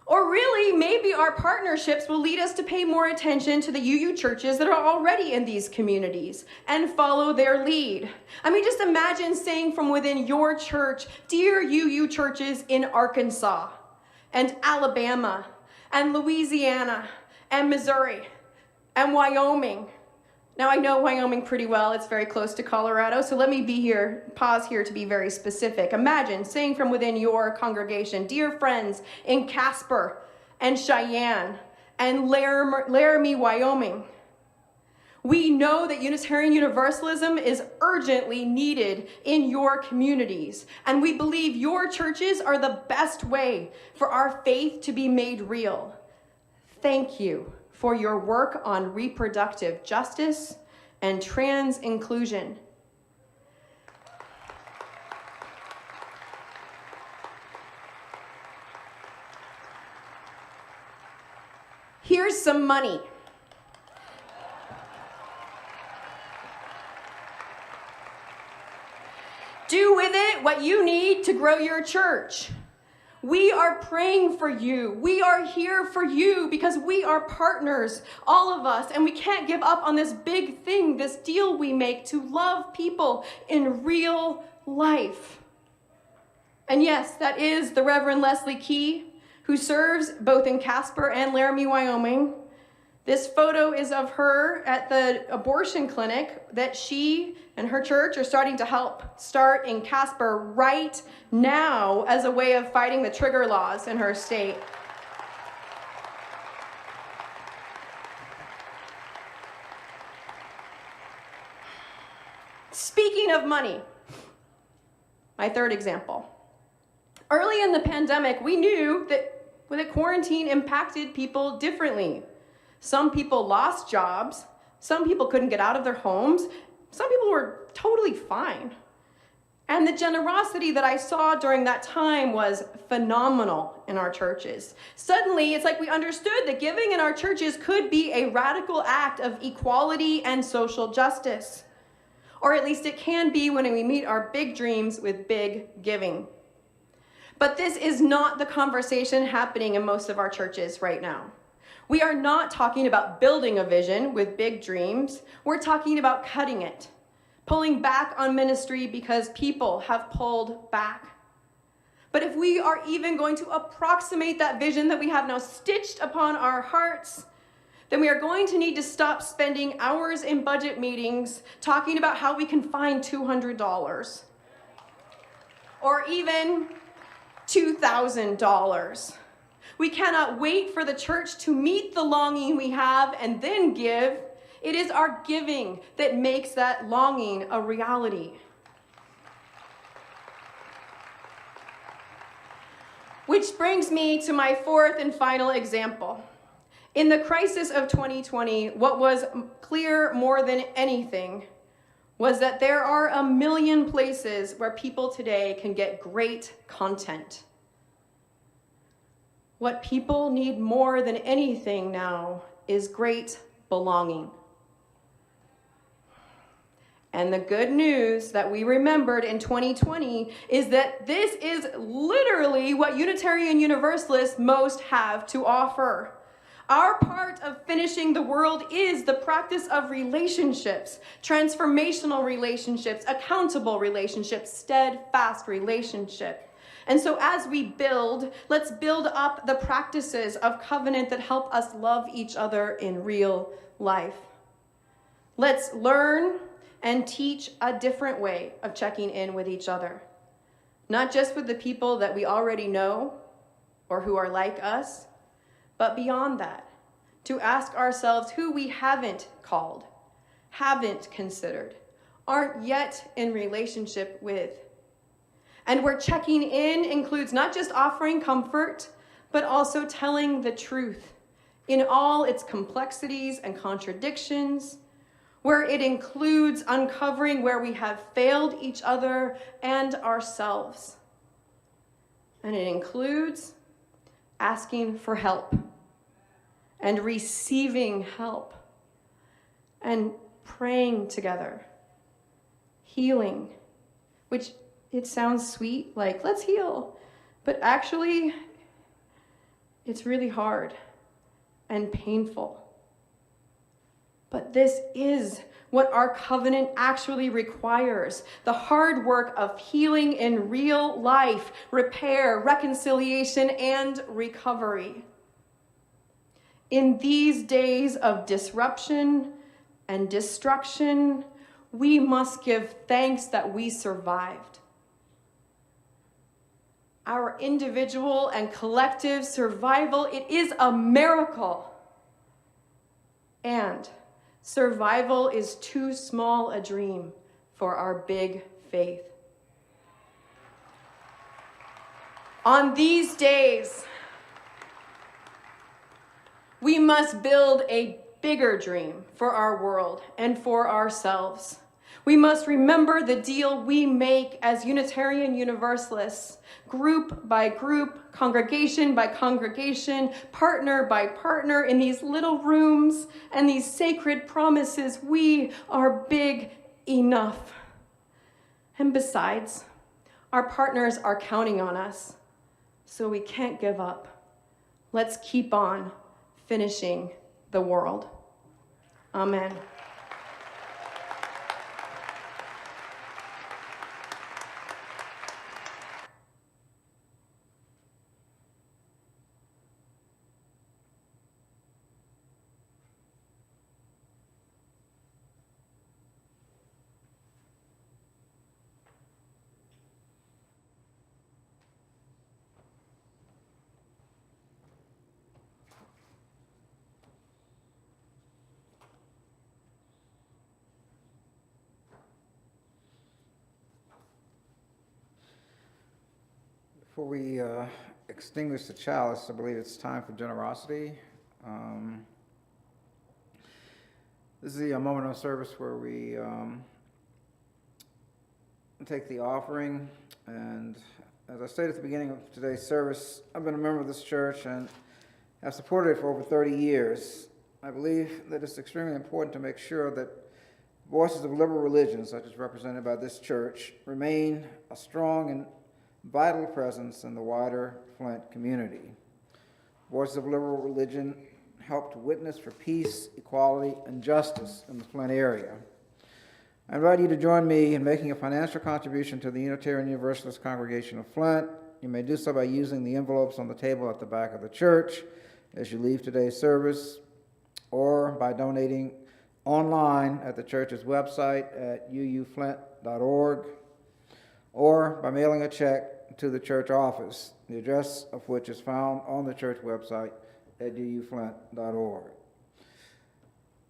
Speaker 6: Or really, maybe our partnerships will lead us to pay more attention to the UU churches that are already in these communities and follow their lead. I mean, just imagine saying from within your church, dear UU churches in Arkansas and Alabama and Louisiana and Missouri and Wyoming. Now, I know Wyoming pretty well. It's very close to Colorado, so let me pause here to be very specific. Imagine saying from within your congregation, dear friends in Casper and Cheyenne and Laramie, Wyoming. We know that Unitarian Universalism is urgently needed in your communities, and we believe your churches are the best way for our faith to be made real. Thank you for your work on reproductive justice and trans inclusion. Here's some money. Do with it what you need to grow your church. We are praying for you. We are here for you because we are partners, all of us, and we can't give up on this big thing, this deal we make to love people in real life. And yes, that is the Reverend Leslie Key, who serves both in Casper and Laramie, Wyoming. This photo is of her at the abortion clinic that she and her church are starting to help start in Casper right now as a way of fighting the trigger laws in her state. Speaking of money, my third example. Early in the pandemic, we knew that quarantine impacted people differently. Some people lost jobs. Some people couldn't get out of their homes. Some people were totally fine. And the generosity that I saw during that time was phenomenal in our churches. Suddenly, it's like we understood that giving in our churches could be a radical act of equality and social justice. Or at least it can be when we meet our big dreams with big giving. But this is not the conversation happening in most of our churches right now. We are not talking about building a vision with big dreams. We're talking about cutting it, pulling back on ministry because people have pulled back. But if we are even going to approximate that vision that we have now stitched upon our hearts, then we are going to need to stop spending hours in budget meetings talking about how we can find $200 or even $2,000. We cannot wait for the church to meet the longing we have and then give. It is our giving that makes that longing a reality. Which brings me to my fourth and final example. In the crisis of 2020, what was clear more than anything was that there are a million places where people today can get great content. What people need more than anything now is great belonging. And the good news that we remembered in 2020 is that this is literally what Unitarian Universalists most have to offer. Our part of finishing the world is the practice of relationships, transformational relationships, accountable relationships, steadfast relationship. And so as we build, let's build up the practices of covenant that help us love each other in real life. Let's learn and teach a different way of checking in with each other. Not just with the people that we already know or who are like us, but beyond that, to ask ourselves who we haven't called, haven't considered, aren't yet in relationship with. And where checking in includes not just offering comfort, but also telling the truth in all its complexities and contradictions, where it includes uncovering where we have failed each other and ourselves. And it includes asking for help and receiving help and praying together, healing, which it sounds sweet, like let's heal, but actually it's really hard and painful. But this is what our covenant actually requires: the hard work of healing in real life, repair, reconciliation, and recovery. In these days of disruption and destruction, we must give thanks that we survived. Our individual and collective survival, it is a miracle. And survival is too small a dream for our big faith. On these days, we must build a bigger dream for our world and for ourselves. We must remember the deal we make as Unitarian Universalists, group by group, congregation by congregation, partner by partner, in these little rooms and these sacred promises. We are big enough. And besides, our partners are counting on us, so we can't give up. Let's keep on finishing the world. Amen.
Speaker 2: Before we extinguish the chalice, I believe it's time for generosity. This is a moment of service where we take the offering. And as I stated at the beginning of today's service, I've been a member of this church and have supported it for over 30 years. I believe that it's extremely important to make sure that voices of liberal religion, such as represented by this church, remain a strong and vital presence in the wider Flint community. Voices of liberal religion help to witness for peace, equality, and justice in the Flint area. I invite you to join me in making a financial contribution to the Unitarian Universalist congregation of Flint. You may do so by using the envelopes on the table at the back of the church as you leave today's service, or by donating online at the church's website at uuflint.org, or by mailing a check to the church office, the address of which is found on the church website at uuflint.org.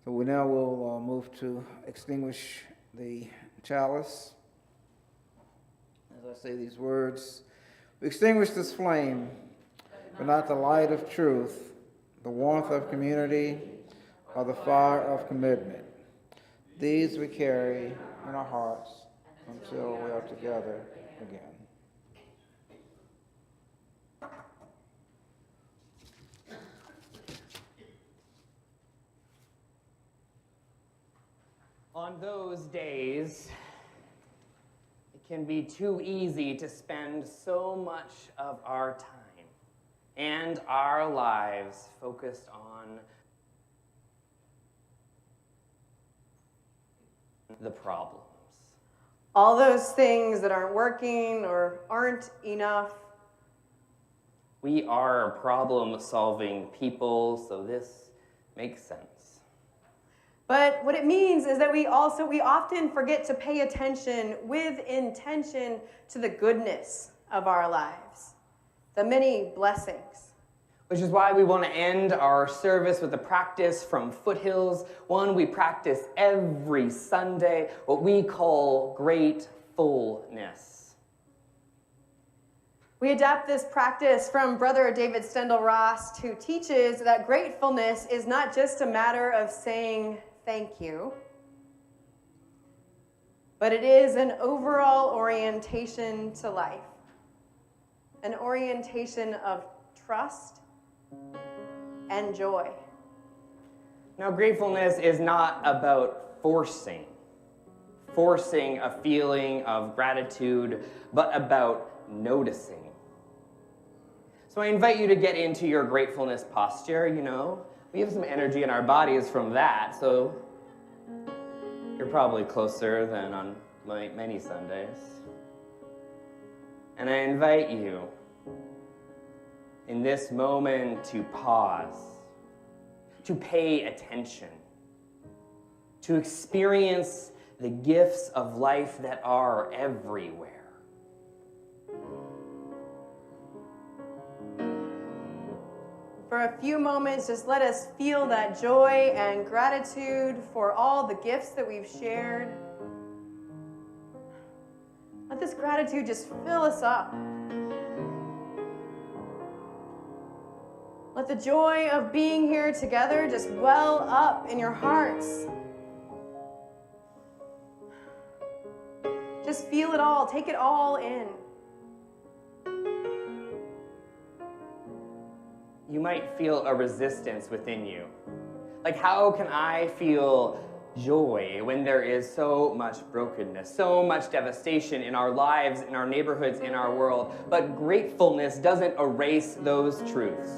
Speaker 2: So we now will move to extinguish the chalice. As I say these words, we extinguish this flame, but not the light of truth, the warmth of community, or the fire of commitment. These we carry in our hearts until we are together again.
Speaker 1: On those days, it can be too easy to spend so much of our time and our lives focused on the problems.
Speaker 6: All those things that aren't working or aren't enough.
Speaker 1: We are problem-solving people, so this makes sense.
Speaker 6: But what it means is that we often forget to pay attention with intention to the goodness of our lives, the many blessings.
Speaker 1: Which is why we want to end our service with a practice from Foothills, one we practice every Sunday, what we call gratefulness.
Speaker 6: We adapt this practice from Brother David Stendal-Ross, who teaches that gratefulness is not just a matter of saying thank you, but it is an overall orientation to life, an orientation of trust and joy.
Speaker 1: Now, gratefulness is not about forcing a feeling of gratitude, but about noticing. So I invite you to get into your gratefulness posture, We have some energy in our bodies from that, so you're probably closer than on many Sundays. And I invite you in this moment to pause, to pay attention, to experience the gifts of life that are everywhere.
Speaker 6: For a few moments, just let us feel that joy and gratitude for all the gifts that we've shared. Let this gratitude just fill us up. Let the joy of being here together just well up in your hearts. Just feel it all, take it all in.
Speaker 1: You might feel a resistance within you. Like, how can I feel joy when there is so much brokenness, so much devastation in our lives, in our neighborhoods, in our world? But gratefulness doesn't erase those truths.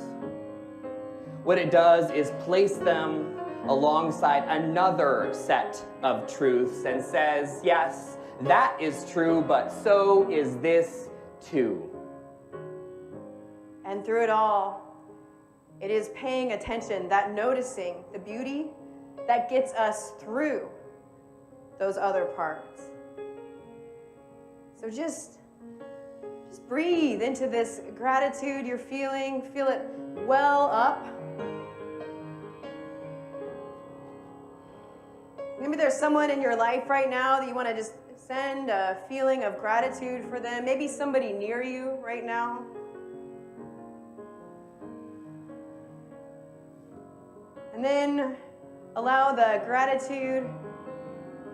Speaker 1: What it does is place them alongside another set of truths and says, yes, that is true, but so is this too.
Speaker 6: And through it all, it is paying attention, that noticing the beauty that gets us through those other parts. So just breathe into this gratitude you're feeling. Feel it well up. Maybe there's someone in your life right now that you want to just send a feeling of gratitude for them. Maybe somebody near you right now. And then allow the gratitude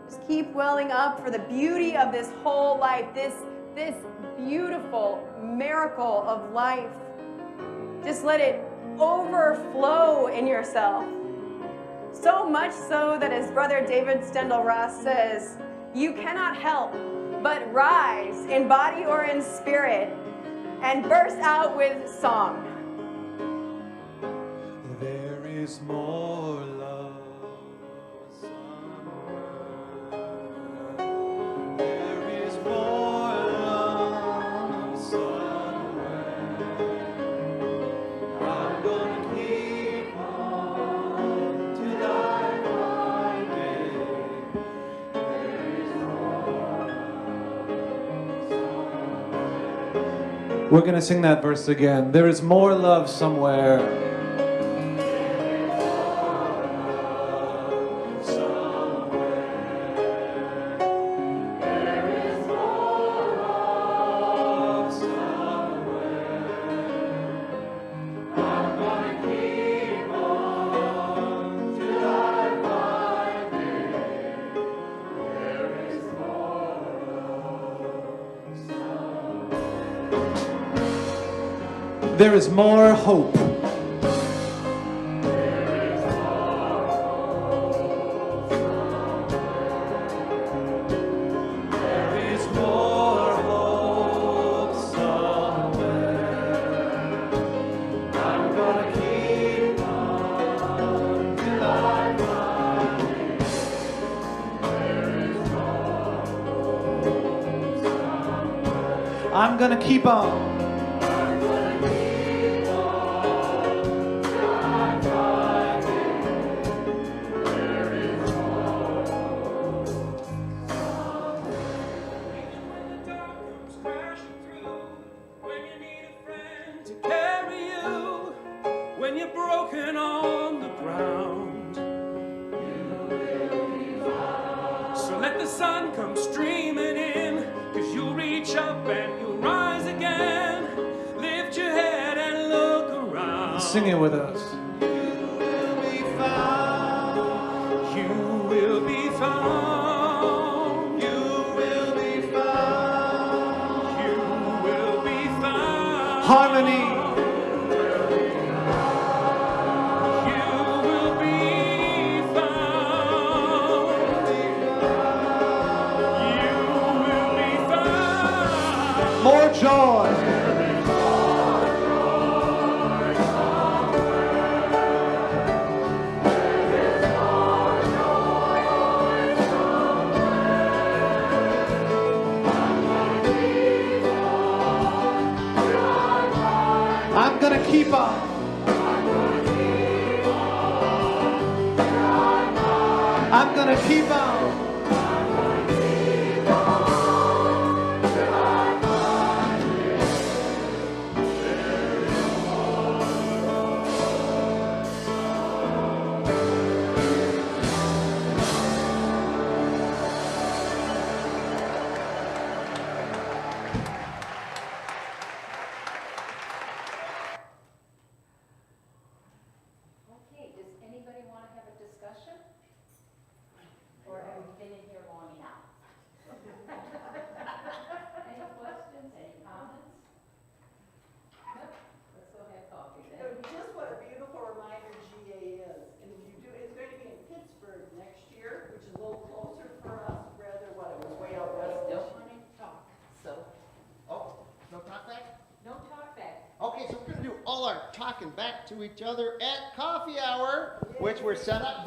Speaker 6: just keep welling up for the beauty of this whole life, this beautiful miracle of life. Just let it overflow in yourself. So much so that, as Brother David Stendhal Ross says, you cannot help but rise in body or in spirit and burst out with song.
Speaker 3: There is more love somewhere. There is more love somewhere. I'm gonna keep on till I find it. There is more love somewhere. We're gonna sing that verse again. There is more love somewhere. There is more hope. There is more hope somewhere. I'm gonna keep on till I find it. There is more hope somewhere. I'm gonna keep on. Sing it with us. You will be found. You will be found. You will be found. You will be found. Harmony. You will be found. You will be found. More joy.
Speaker 7: keep on. I'm gonna keep on.
Speaker 8: Okay, does anybody want to have a discussion? Or have we been in here long enough? Any questions, any comments? Nope, let's go have coffee then.
Speaker 9: Just what a beautiful reminder GA is. And if you do, it's going to be in Pittsburgh next year, which is a little closer for us, rather what it was way out west.
Speaker 8: Don't want to talk, so,
Speaker 10: Oh, no talk back?
Speaker 8: no talk back.
Speaker 10: Okay, so we're gonna do all our talking back to each other at coffee hour, which we're set up down.